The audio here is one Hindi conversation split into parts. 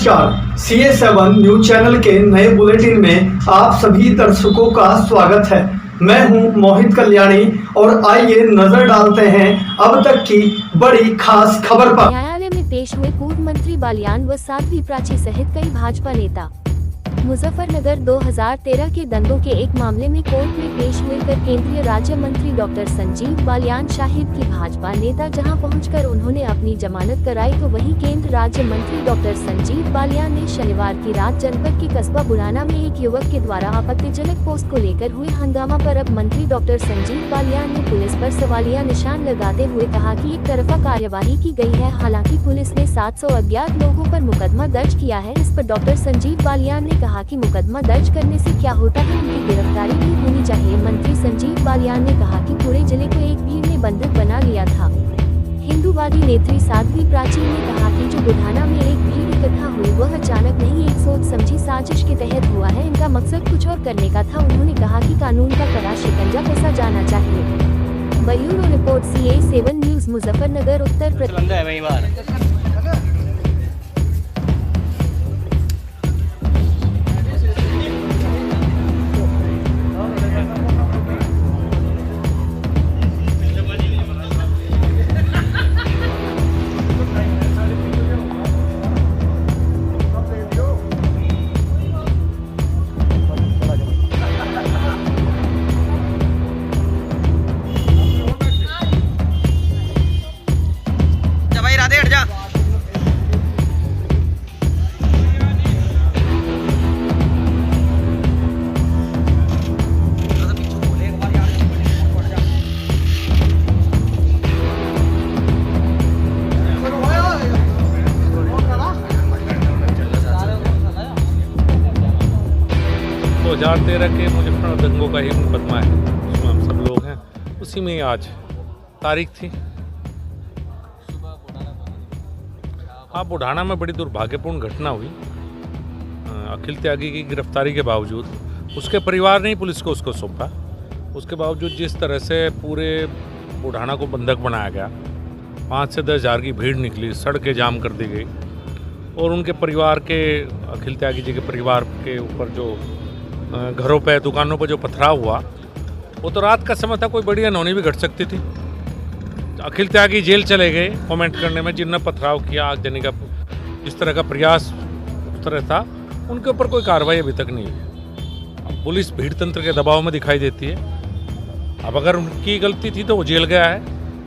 नमस्कार, CA7 न्यूज चैनल के नए बुलेटिन में आप सभी दर्शकों का स्वागत है। मैं हूं मोहित कल्याणी और आइए नजर डालते हैं अब तक की बड़ी खास खबर पर। न्यायालय में पेश हुए पूर्व मंत्री बालियान व साध्वी प्राची सहित कई भाजपा नेता। मुजफ्फरनगर 2013 के दंगों के एक मामले में कोर्ट में पेश हुए कर केंद्रीय राज्य मंत्री डॉक्टर संजीव बालियान शाहिद की भाजपा नेता जहां पहुंचकर उन्होंने अपनी जमानत कराई, तो वहीं केंद्र राज्य मंत्री डॉक्टर संजीव बालियान ने शनिवार की रात जनपद के कस्बा बुढ़ाना में एक युवक के द्वारा आपत्तिजनक पोस्ट को लेकर हुए हंगामा पर अब मंत्री डॉक्टर संजीव बालियान ने पुलिस पर सवालिया निशान लगाते हुए कहा कि एक तरफा कार्यवाही की गई है। हालांकि पुलिस ने 700 अज्ञात लोगों पर मुकदमा दर्ज किया है। इस पर डॉक्टर संजीव बालियान ने कहा कि मुकदमा दर्ज करने से क्या होता है, उनकी गिरफ्तारी भी होनी चाहिए। मंत्री संजीव बालियान ने कहा कि पूरे जिले को एक भीड़ ने बंधक बना लिया था। हिंदूवादी नेत्री साध्वी प्राची ने कहा कि जो बुढ़ाना में एक भीड़ इकट्ठा हुई वह अचानक नहीं, एक सोच समझी साजिश के तहत हुआ है। इनका मकसद कुछ और करने का था। उन्होंने कहा कि कानून का कड़ा शिकंजा कसा जाना चाहिए। Bureau report CA7 news Muzaffarnagar Uttar Pradesh. तो 2013 के मुजफ्फरनगर दंगों का ही मुकदमा है, उसमें हम सब लोग हैं। उसी में आज तारीख थी। हाँ, बुढ़ाना में बड़ी दुर्भाग्यपूर्ण घटना हुई। अखिल त्यागी की गिरफ्तारी के बावजूद उसके परिवार ने ही पुलिस को उसको सौंपा। उसके बावजूद जिस तरह से पूरे बुढ़ाना को बंधक बनाया गया, 5 से 10 हज़ार की भीड़ निकली, सड़कें जाम कर दी गई और उनके परिवार के, अखिल त्यागी जी के परिवार के ऊपर जो घरों पे, दुकानों पे जो पथराव हुआ, वो तो रात का समय था, कोई बड़ी अनहोनी भी घट सकती थी। अखिल त्यागी जेल चले गए कमेंट करने में। जिनने पथराव किया, आग देने का जिस तरह का प्रयास उस तरह था, उनके ऊपर कोई कार्रवाई अभी तक नहीं हुई। अब पुलिस भीड़ तंत्र के दबाव में दिखाई देती है। अब अगर उनकी गलती थी तो वो जेल गया है,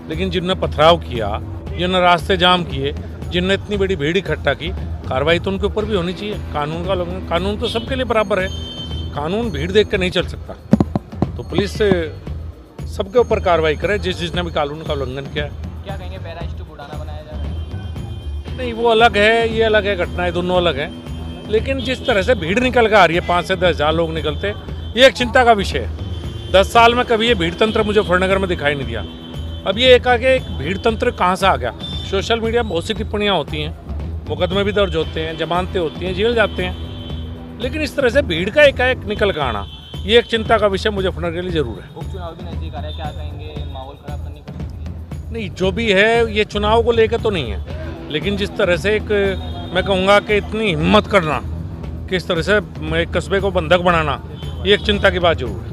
लेकिन जिनने पथराव किया, जिनने रास्ते जाम किए, जिनने इतनी बड़ी भीड़ इकट्ठा की, कार्रवाई तो उनके ऊपर भी होनी चाहिए। कानून का उल्लंघन, कानून तो सबके लिए बराबर है, कानून भीड़ देख कर नहीं चल सकता। तो पुलिस से सबके ऊपर कार्रवाई करे जिसने भी कानून का उल्लंघन किया है। क्या कहेंगे, पैराइज टू बुढ़ाना बनाया जा रहा है? नहीं, वो अलग है, ये अलग है, घटनाएं दोनों अलग हैं। लेकिन जिस तरह से भीड़ निकल कर आ रही है, 5 से 10 हज़ार लोग निकलते, ये एक चिंता का विषय है। 10 साल में कभी ये भीड़ तंत्र मुजफ्फरनगर में दिखाई नहीं दिया। अब ये एक भीड़ तंत्र कहाँ से आ गया? सोशल मीडिया में बहुत सी टिप्पणियाँ होती हैं, मुकदमे भी दर्ज होते हैं, जमानतें होती हैं, जेल जाते हैं, लेकिन इस तरह से भीड़ का एकाएक निकल कर आना, ये एक चिंता का विषय मुजफ्फरनगर के लिए जरूर है। उपचुनाव भी नजदीक आ रहा है, क्या कहेंगे, माहौल खराब करने की कोशिश? नहीं, जो भी है ये चुनाव को लेकर तो नहीं है, लेकिन जिस तरह से एक, मैं कहूँगा कि इतनी हिम्मत करना, किस तरह से एक कस्बे को बंधक बनाना, ये एक चिंता की बात जरूर है।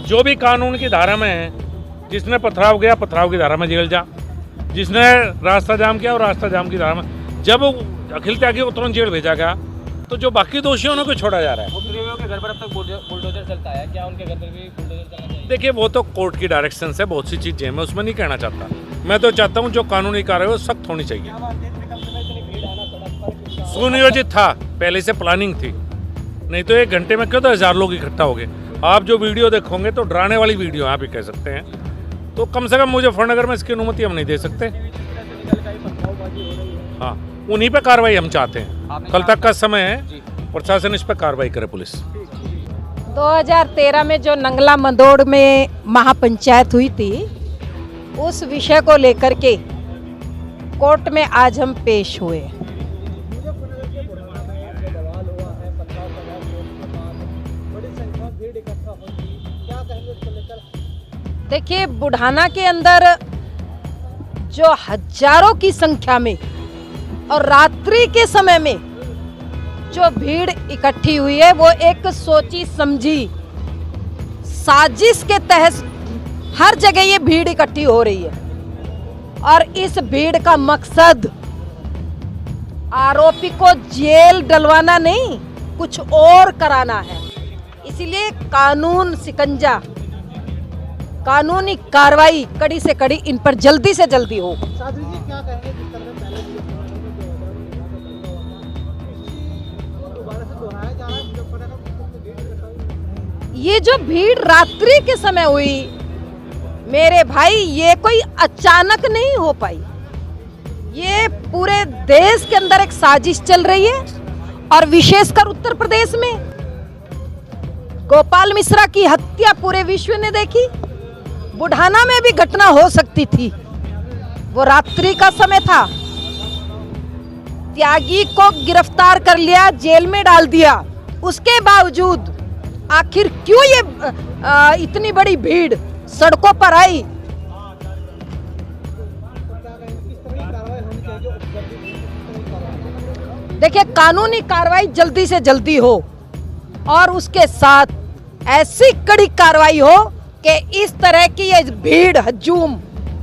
जो भी कानून की धारा में है, जिसने पथराव किया, पथराव की धारा में जेल जा, जिसने रास्ता जाम किया और रास्ता जाम की धारा में। जब अखिल त्यागी को तुरंत जेल भेजा गया, तो जो बाकी दोषियों को छोड़ा जा रहा है। उपद्रवियों के घर पर अब तक बुलडोजर चलता है, क्या उनके घर पर भी बुलडोजर चलना चाहिए? देखिए, वो तो कोर्ट की डायरेक्शन है, बहुत सी चीज़ें मैं उसमें नहीं कहना चाहता। मैं तो चाहता हूँ जो कानूनी कार्रवाई सख्त होनी चाहिए। सुनियोजित था, पहले से प्लानिंग थी, नहीं तो 1 घंटे में क्यों 10 हज़ार लोग इकट्ठा हो गए। आप जो वीडियो देखोगे तो डराने वाली वीडियो आप ही कह सकते हैं। तो कम से कम मुजफ्फरनगर में इसकी अनुमति हम नहीं दे सकते। हाँ, उन्हीं पे कार्रवाई हम चाहते हैं। कल तक का समय है, प्रशासन इस पर कार्रवाई करे। पुलिस 2013 में जो नंगला मंदोड़ में महापंचायत हुई थी, उस विषय को लेकर के कोर्ट में आज हम पेश हुए। देखिए, बुढ़ाना के अंदर जो हजारों की संख्या में और रात्रि के समय में जो भीड़ इकट्ठी हुई है वो एक सोची समझी साजिश के तहत हर जगह ये भीड़ इकट्ठी हो रही है और इस भीड़ का मकसद आरोपी को जेल डलवाना नहीं, कुछ और कराना है। इसलिए कानून शिकंजा, कानूनी कार्रवाई कड़ी से कड़ी इन पर जल्दी से जल्दी हो। ये जो भीड़ रात्रि के समय हुई मेरे भाई, ये कोई अचानक नहीं हो पाई, ये पूरे देश के अंदर एक साजिश चल रही है और विशेषकर उत्तर प्रदेश में गोपाल मिश्रा की हत्या पूरे विश्व ने देखी। बुढ़ाना में भी घटना हो सकती थी, वो रात्रि का समय था। त्यागी को गिरफ्तार कर लिया, जेल में डाल दिया, उसके बावजूद आखिर क्यों ये इतनी बड़ी भीड़ सड़कों पर आई? देखिए, कानूनी कार्रवाई जल्दी से जल्दी हो और उसके साथ ऐसी कड़ी कार्रवाई हो कि इस तरह की ये भीड़ हजूम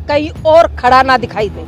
कहीं और खड़ा ना दिखाई दे।